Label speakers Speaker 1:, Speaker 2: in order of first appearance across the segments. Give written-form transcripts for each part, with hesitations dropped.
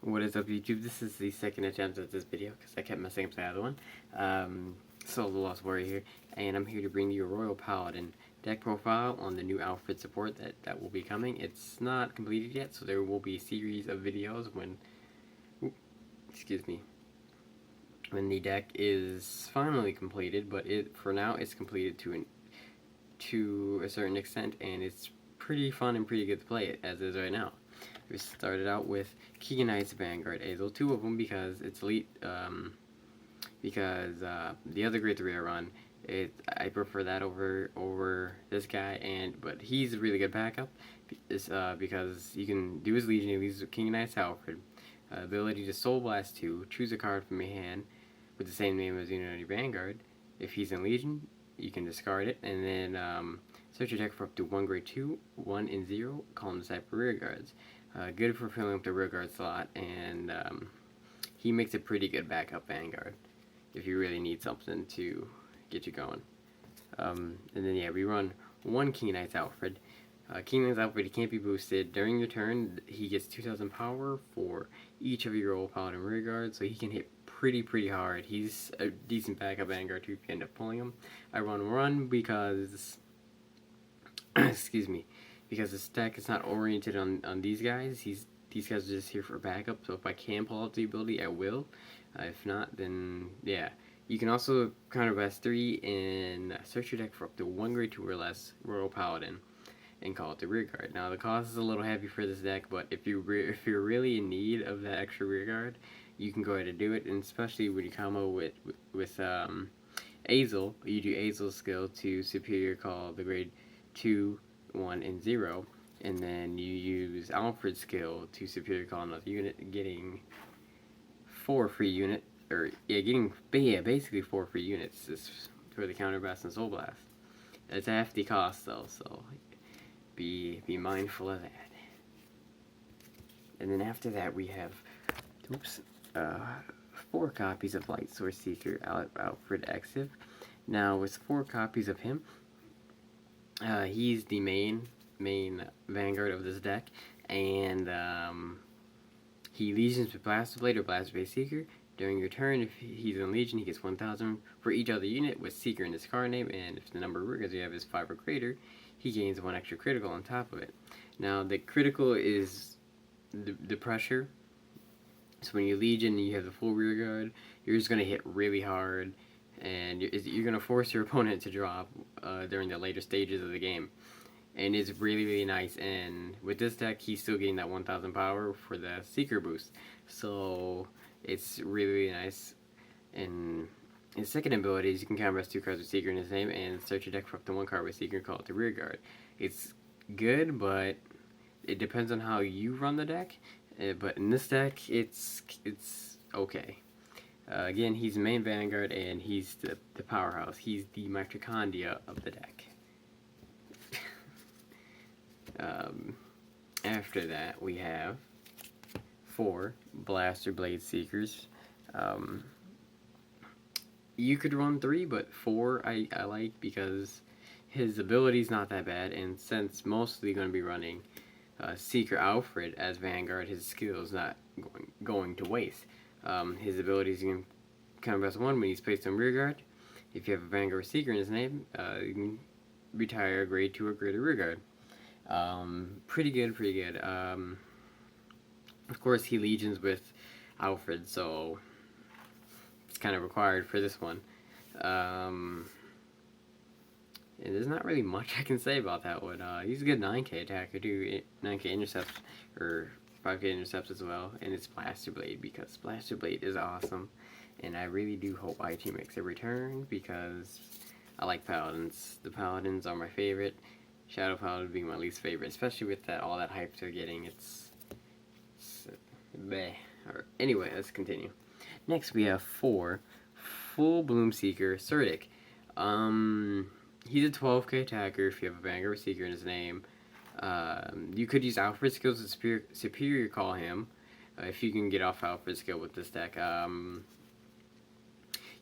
Speaker 1: What is up, YouTube? This is the second attempt at this video because I kept messing up the other one. So the Lost Warrior here, and I'm here to bring you a Royal Paladin deck profile on the new Alfred support that will be coming. It's not completed yet, so there will be a series of videos when, when the deck is finally completed. But for now, it's completed to a certain extent, and it's pretty fun and pretty good to play it as is right now. We started out with Cardfight Vanguard Azel, two of them because it's elite. Because the other Great 3 I run, I prefer that over this guy, but he's a really good backup. Because you can do his Legion, he leaves King Knight's Alfred, ability to Soul Blast 2, choose a card from your hand with the same name as Unity Vanguard. If he's in Legion, you can discard it, and then search your deck for up to 1 Grade 2, 1 and 0, column type for rear guards. Good for filling up the rear guard slot, and he makes a pretty good backup Vanguard if you really need something to get you going. And then yeah, we run one King Knight's Alfred. King Knight's Alfred, he can't be boosted. During your turn, he gets 2,000 power for each of your old Paladin rear guards, so he can hit pretty hard. He's a decent backup Vanguard too if you end up pulling him. I run because excuse me, because this deck is not oriented on these guys. These guys are just here for backup, so if I can pull out the ability, I will. If not, then yeah. You can also counter Best 3 and search your deck for up to 1 Grade 2 or less Royal Paladin and call it the rear guard. Now the cost is a little heavy for this deck, but if you're really in need of that extra rear guard, you can go ahead and do it, and especially when you combo with Azel, you do Azel's skill to Superior Call the Grade 2, 1, and 0, and then you use Alfred's skill to Superior Call another unit, getting 4 free unit, basically 4 free units for the Counter Blast and Soul Blast. It's a hefty cost though, so be mindful of that. And then after that we have 4 copies of Light Source Seeker Alfred Exif. Now with 4 copies of him, he's the main Vanguard of this deck, and he Legions with Blaster Blade or Blaster Blade Seeker. During your turn, if he's in Legion, he gets 1,000 for each other unit with Seeker in his card name, and if the number of rear you have is 5 or greater, he gains 1 extra critical on top of it. Now the critical is the pressure. So when you Legion and you have the full rear guard, you're just going to hit really hard, and you're going to force your opponent to drop during the later stages of the game. And it's really nice, and with this deck, he's still getting that 1,000 power for the Seeker boost. So it's really nice. And his second ability is you can counter 2 cards with Seeker in his name and search your deck for up to 1 card with Seeker and call it the rear guard. It's good, but it depends on how you run the deck. But in this deck, it's okay. Again, he's the main Vanguard, and he's the powerhouse. He's the mitochondria of the deck. After that, we have 4 Blaster Blade Seekers. You could run 3, but 4 I like because his ability's not that bad, and since mostly going to be running Seeker Alfred as Vanguard, his skill is not going to waste. His abilities, you can counter best 1 when he's placed on rear guard. If you have a Vanguard Seeker in his name, you can retire a Grade 2 or greater rear guard. Pretty good. Of course, he Legions with Alfred, so it's kind of required for this one. And there's not really much I can say about that one. He's a good 9K attacker too, 9K intercepts, or 5K intercepts as well, and it's Blaster Blade, because Blaster Blade is awesome, and I really do hope IT makes a return, because I like Paladins. The Paladins are my favorite. Shadow Paladin being my least favorite, especially with all that hype they're getting. It's bleh. Anyway, let's continue. Next, we have 4 Full Bloom Seeker Surdic. He's a 12K attacker if you have a Vanguard Seeker in his name. You could use Alfred's skills to superior call him if you can get off Alfred's skill with this deck.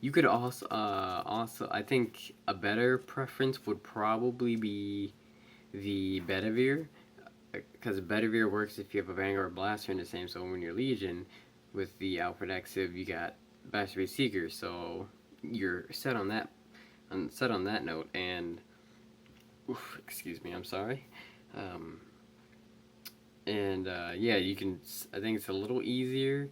Speaker 1: You could also I think a better preference would probably be the Bedivere, because Bedivere works if you have a Vanguard Blaster in the same. So when you're Legion with the Alfred Exib, you got Blaster Base Seeker, so you're set on that note. And oof, excuse me, I'm sorry. Yeah, you can. I think it's a little easier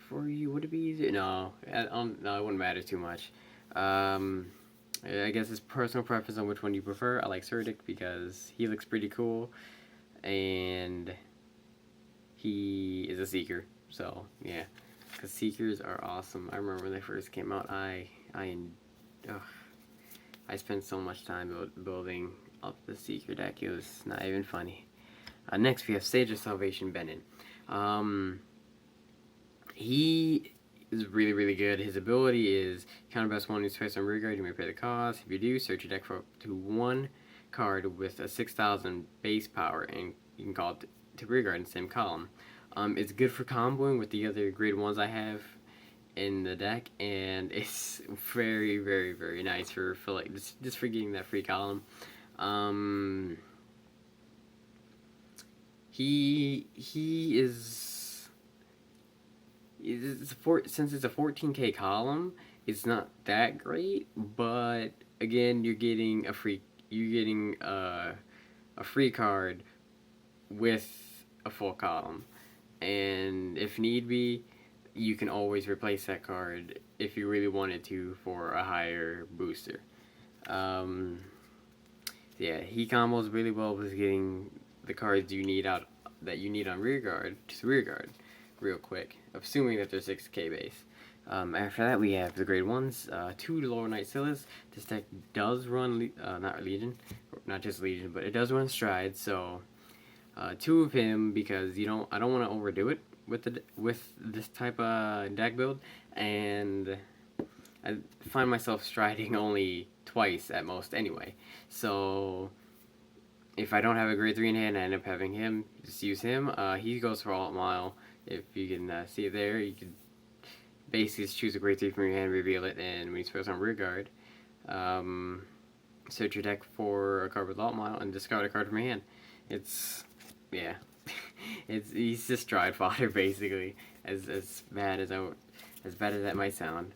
Speaker 1: for you. Would it be easier? No, no, it wouldn't matter too much. I guess it's personal preference on which one you prefer. I like Surdic because he looks pretty cool, and he is a Seeker. So yeah, because Seekers are awesome. I remember when they first came out. I spent so much time building up the Seeker deck. It was not even funny. Next we have Sage of Salvation Benin. He is really, really good. His ability is counter best one who's twice on rear guard. You may pay the cost. If you do, search your deck for up to one card with a 6,000 base power, and you can call it to rear guard in the same column. It's good for comboing with the other grade 1s I have in the deck, and it's very, very, very nice for like just for getting that free column. He is since it's a 14k column, it's not that great, but again, you're getting a free card with a full column, and if need be, you can always replace that card if you really wanted to for a higher booster. Yeah, he combos really well with getting the cards you need on rear guard, just rear guard, real quick, assuming that they're 6k base. After that, we have the grade 1s, 2 Lower Knight Silas. This deck does run, not Legion, not just Legion, but it does run Stride, so 2 of him, because I don't want to overdo it with this type of deck build, and I find myself striding only twice at most anyway. So if I don't have a grade 3 in hand, I end up having him. Just use him. He goes for alt mile. If you can see it there, you can basically just choose a grade 3 from your hand, reveal it, and when you throw on rear guard, search your deck for a card with alt mile and discard a card from your hand. It's, yeah, he's just stride fodder basically. As bad as that might sound.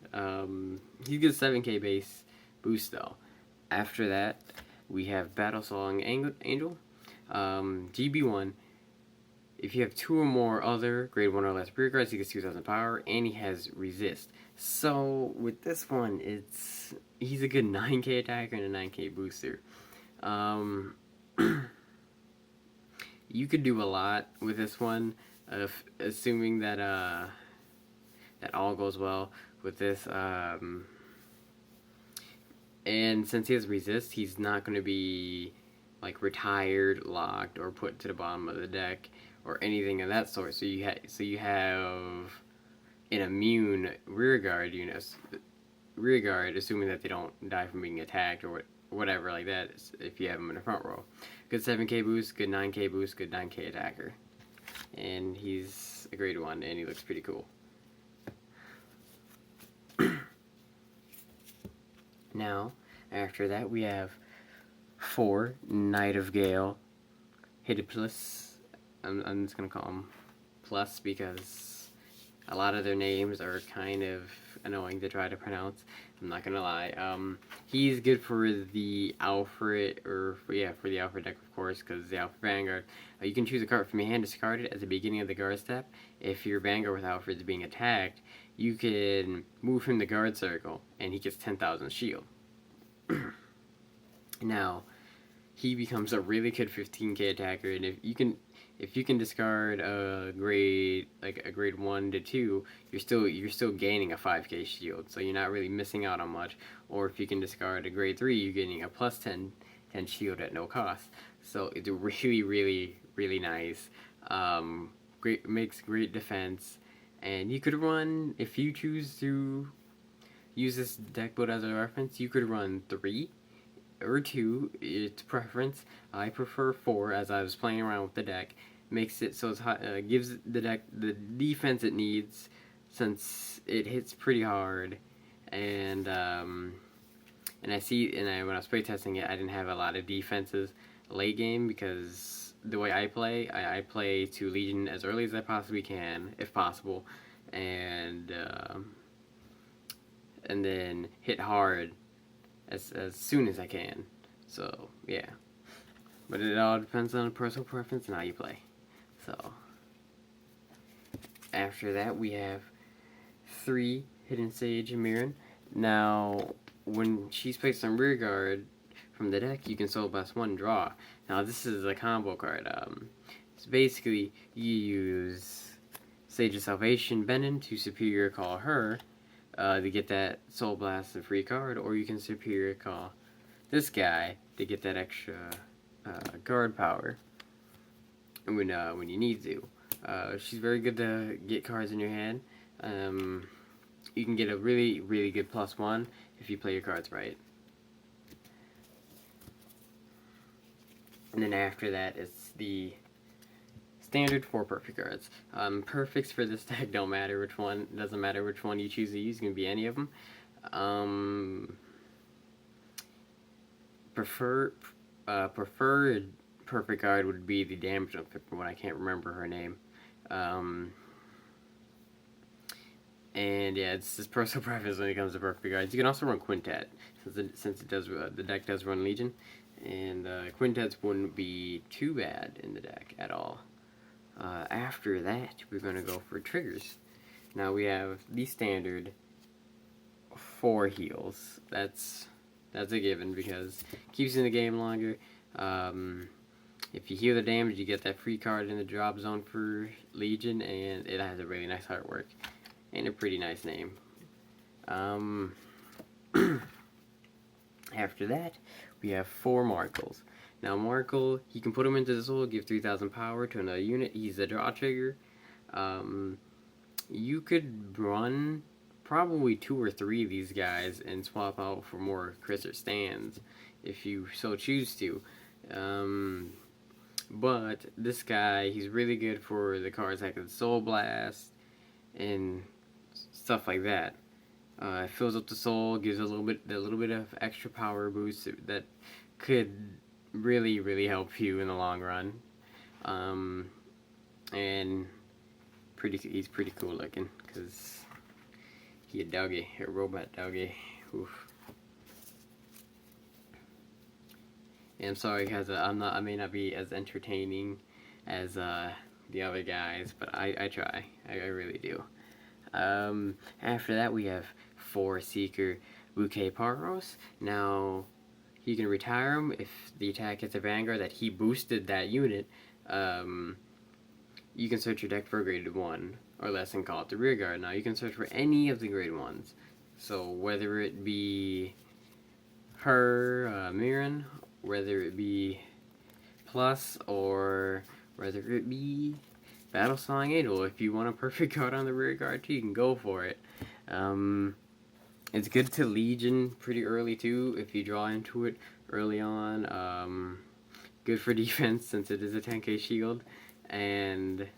Speaker 1: He gets 7k base boost though. After that, we have Battle Song Angel. GB1. If you have 2 or more other grade 1 or less rear guards, he gets 2,000 power, and he has resist. So with this one, he's a good 9k attacker and a 9k booster. You could do a lot with this one, assuming that that all goes well with this. And since he has resist, he's not going to be like retired, locked, or put to the bottom of the deck or anything of that sort. So you have an immune rear guard, assuming that they don't die from being attacked or whatever like that. If you have them in the front row, good 7k boost, good 9k boost, good 9k attacker, and he's a grade 1, and he looks pretty cool. Now, after that, we have 4 Knight of Gale Hidiplus. I'm just gonna call them plus because a lot of their names are kind of annoying to try to pronounce. I'm not gonna lie. He's good for the Alfred, for the Alfred deck, of course, because the Alfred Vanguard. You can choose a card from your hand, discard it at the beginning of the guard step. If your Vanguard with Alfred is being attacked, you can move him to guard circle, and he gets 10,000 shield. Now, he becomes a really good 15k attacker, and if you can discard a grade 1 to 2, you're still gaining a 5k shield, so you're not really missing out on much. Or if you can discard a grade 3, you're getting a plus 10 shield at no cost. So it's really, really, really nice. Makes great defense, and you could run, if you choose to use this deck build as a reference, you could run 3 or 2, it's preference. I prefer 4 as I was playing around with the deck. Makes it so it gives the deck the defense it needs since it hits pretty hard. And when I was playtesting it, I didn't have a lot of defenses late game because the way I play. I play to Legion as early as I possibly can, if possible, and then hit hard as soon as I can. So yeah, but it all depends on personal preference and how you play. So after that we have 3 Hidden Sage and Mirren. Now when she's placed on rear guard from the deck, you can Soul Blast 1 draw. Now this is a combo card. So basically you use Sage of Salvation Benin to Superior Call her to get that Soul Blast and free card, or you can Superior Call this guy to get that extra guard power when you need to. She's very good to get cards in your hand. You can get a really, really good +1 if you play your cards right. And then after that, it's the standard 4 perfect cards. Perfects for this deck don't matter which one. Doesn't matter which one you choose to use. It can be any of them. Preferred perfect card would be the damage one. I can't remember her name. And yeah, it's just personal preference when it comes to perfect cards. You can also run Quintet since it does the deck does run Legion, and Quintets wouldn't be too bad in the deck at all. After that, we're gonna go for triggers. Now we have the standard 4 heals. That's a given because it keeps you in the game longer. If you heal the damage, you get that free card in the drop zone for Legion, and it has a really nice artwork and a pretty nice name. After that, we have 4 Markles. Now Markle, you can put him into the soul, give 3,000 power to another unit. He's a draw trigger. You could run probably 2 or 3 of these guys and swap out for more crits or stands if you so choose to. But this guy, he's really good for the cards like the Soul Blast and stuff like that. It fills up the soul, gives a little bit of extra power boost that could really help you in the long run. And he's pretty cool looking because he a robot doggy. Oof. And I'm sorry guys, I may not be as entertaining as the other guys, but I try. I really do. After that we have 4 Seeker Bouquet Paros. Now you can retire him if the attack hits a Vanguard that he boosted that unit. You can search your deck for a graded 1 or less and call it the rear guard. Now you can search for any of the grade 1s. So whether it be her, Mirren, whether it be Plus, or whether it be Battlesong Angel, if you want a perfect card on the rear guard too, you can go for it. It's good to Legion pretty early too if you draw into it early on. Good for defense since it is a 10k shield, and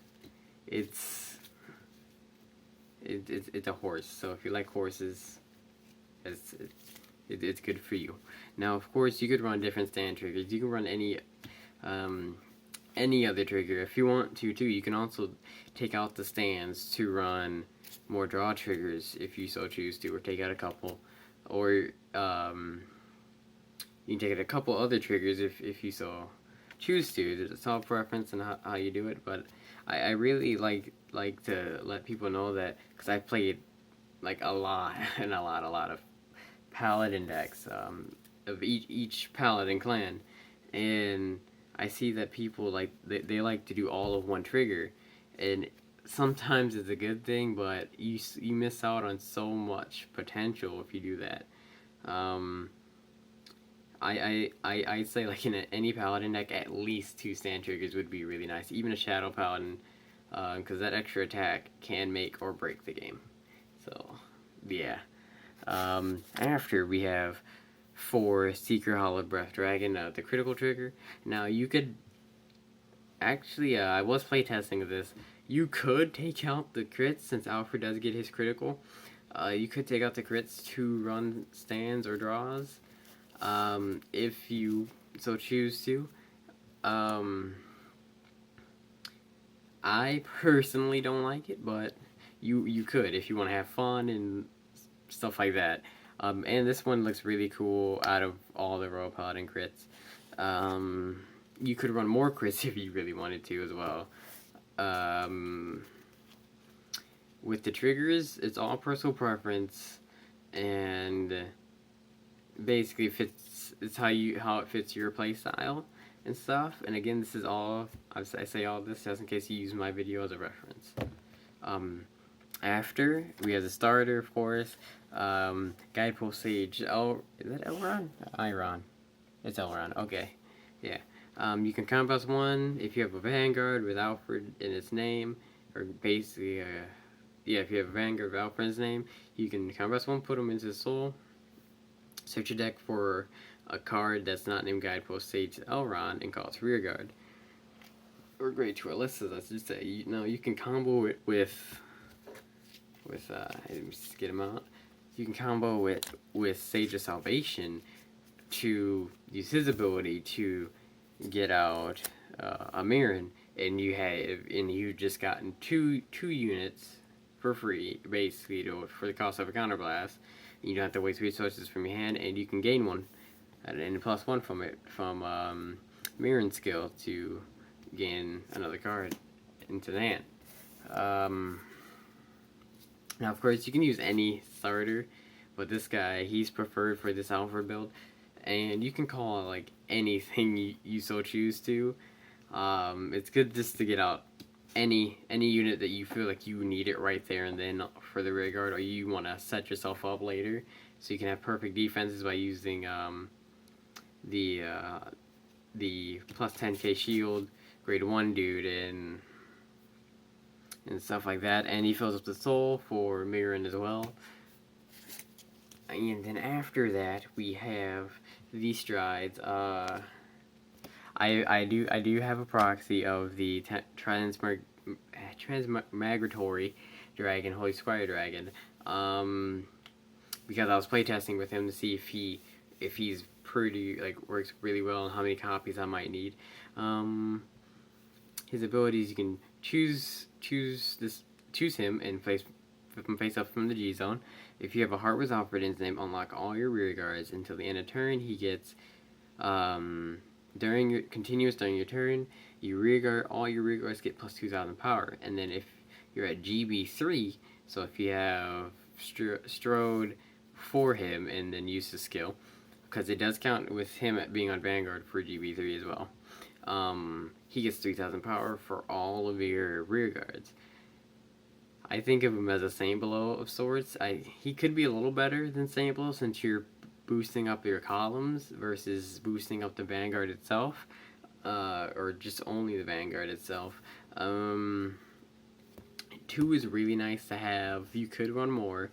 Speaker 1: it's a horse. So if you like horses, it's good for you. Now of course you could run different stand triggers. You can run any other trigger if you want to too. You can also take out the stands to run more draw triggers if you so choose to, or take out a couple, or you can take out a couple other triggers if you so choose to. It's all preference and how you do it, but I really like to let people know that, because I played like a lot of paladin decks of each paladin clan, and I see that people they like to do all of one trigger, and sometimes it's a good thing, but you miss out on so much potential if you do that. I'd say like in any paladin deck, at least 2 stand triggers would be really nice, even a shadow paladin, because that extra attack can make or break the game. So yeah. After we have 4 Seeker Hollowed Breath Dragon, the critical trigger. Now you could actually, I was playtesting this. You could take out the crits since Alfred does get his critical. You could take out the crits to run stands or draws, if you so choose to. I personally don't like it, but you could if you want to have fun and stuff like that. And this one looks really cool out of all the robot and crits. You could run more crits if you really wanted to as well. Um, with the triggers, it's all personal preference, and basically fits. It's how it fits your play style and stuff. And again, this is all I say all this just in case you use my video as a reference. After we have the starter, of course. Guidepost Sage. Oh, is that Elron? Iron. It's Elron. Okay. Yeah. You can combo one if you have a Vanguard with Alfred in its name, or basically, yeah, if you have a Vanguard with Alfred's name, you can combo one, put them into the soul. Search your deck for a card that's not named Guidepost Sage Elron and call it Rearguard. Or Grade 2 Alyssa's, I should say. You can combo it with let me just get him out. You can combo with Sage of Salvation to use his ability to get out a Mirren, and you've just gotten two units for free, basically for the cost of a counterblast. You don't have to waste resources from your hand, and you can gain one and a +1 from it from Mirren skill to gain another card into the hand. Now, of course, you can use any starter, but this guy, he's preferred for this Alfred build, and you can call it like anything you so choose to. It's good just to get out any unit that you feel like you need it right there and then for the rear guard, or you want to set yourself up later so you can have perfect defenses by using the plus 10k shield grade 1 dude and stuff like that, and he fills up the soul for Mirren as well. And then after that we have the strides. I do have a proxy of the Transmigratory Dragon, Holy Squire Dragon, because I was playtesting with him to see if he's pretty, like, works really well and how many copies I might need. His abilities, you can choose him and flip him face up from the G zone. If you have a heart with Alfred in his name, unlock all your rear guards until the end of turn. He gets during your turn, all your rear guards get plus 2,000 power. And then if you're at GB3, so if you have Strode for him and then use his skill, because it does count with him at being on Vanguard for GB3 as well. He gets 3,000 power for all of your rear guards. I think of him as a Saint Below of sorts. He could be a little better than Saint Below since you're boosting up your columns versus boosting up the Vanguard itself, or just only the Vanguard itself. 2 is really nice to have. You could run more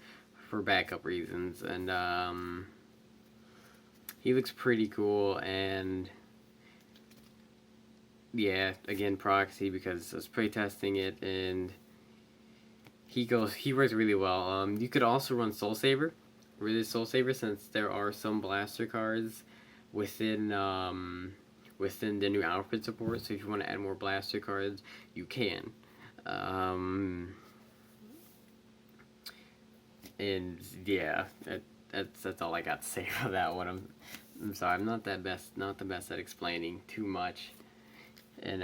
Speaker 1: for backup reasons, and he looks pretty cool. And yeah, again, proxy because I was playtesting it, and he works really well. You could also run Soul Saver, since there are some blaster cards within the new Alfred support. So if you want to add more blaster cards, you can. And yeah, that's all I got to say about that one. I'm sorry, I'm not the best at explaining too much and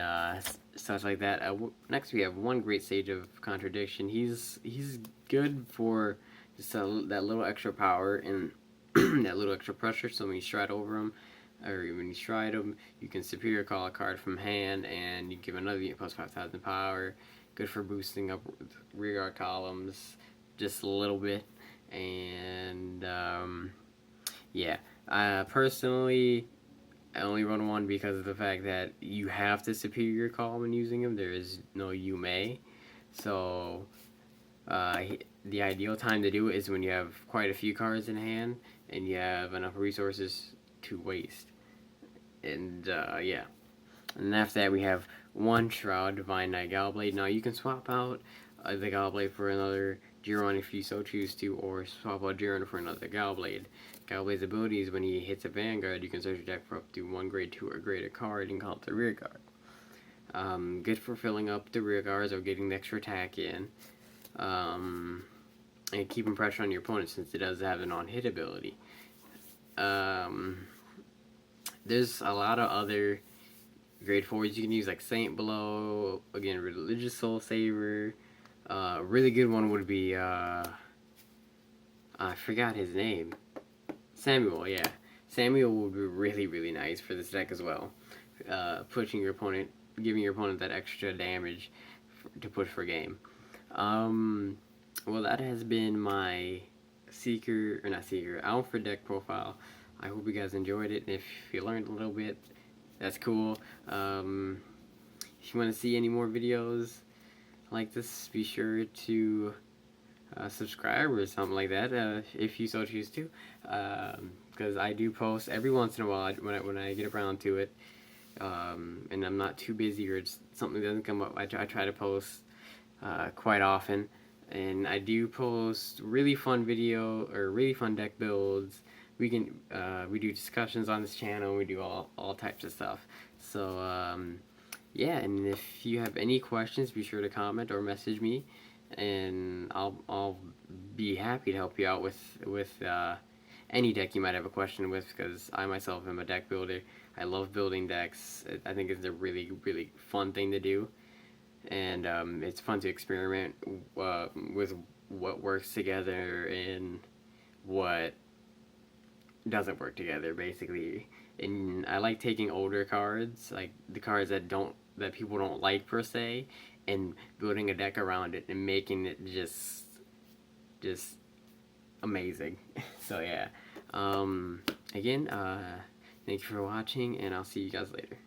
Speaker 1: stuff like that. Next we have one great Sage of Contradiction. He's good for just that little extra power and that little extra pressure. So when you stride over him, or when you stride him, you can superior call a card from hand, and you give another unit plus 5,000 power. Good for boosting up rear guard columns just a little bit. And yeah, personally, I only run one because of the fact that you have to superior call when using him. There is no you may. So the ideal time to do it is when you have quite a few cards in hand and you have enough resources to waste. And yeah. And after that we have one Shroud, Divine Knight Gallblade. Now you can swap out the Gallblade for another Giron if you so choose to, or swap out Giron for another Gallblade. Gallblade's ability is when he hits a Vanguard, you can search your deck for up to 1 grade 2 or greater card and call it the rear guard. Good for filling up the rear guards or getting the extra attack in. And keeping pressure on your opponent since it does have an on-hit ability. There's a lot of other grade 4s you can use, like Saint Below, again, Religious Soul Saver. A really good one would be, I forgot his name. Samuel, yeah. Samuel would be really, really nice for this deck as well. Pushing your opponent, giving your opponent that extra damage to push for game. Well, that has been my Alfred deck profile. I hope you guys enjoyed it. If you learned a little bit, that's cool. If you want to see any more videos like this, be sure to subscribe or something like that, if you so choose to. Because I do post every once in a while when I get around to it. And I'm not too busy or something doesn't come up. I try to post quite often. And I do post really fun really fun deck builds. We do discussions on this channel. We do all types of stuff. So yeah, and if you have any questions, be sure to comment or message me, and I'll be happy to help you out with any deck you might have a question with, because I myself am a deck builder. I love building decks. I think it's a really, really fun thing to do. And it's fun to experiment with what works together and what doesn't work together, basically. And I like taking older cards, like the cards that people don't like per se, and building a deck around it and making it just amazing. So yeah. Again, thank you for watching, and I'll see you guys later.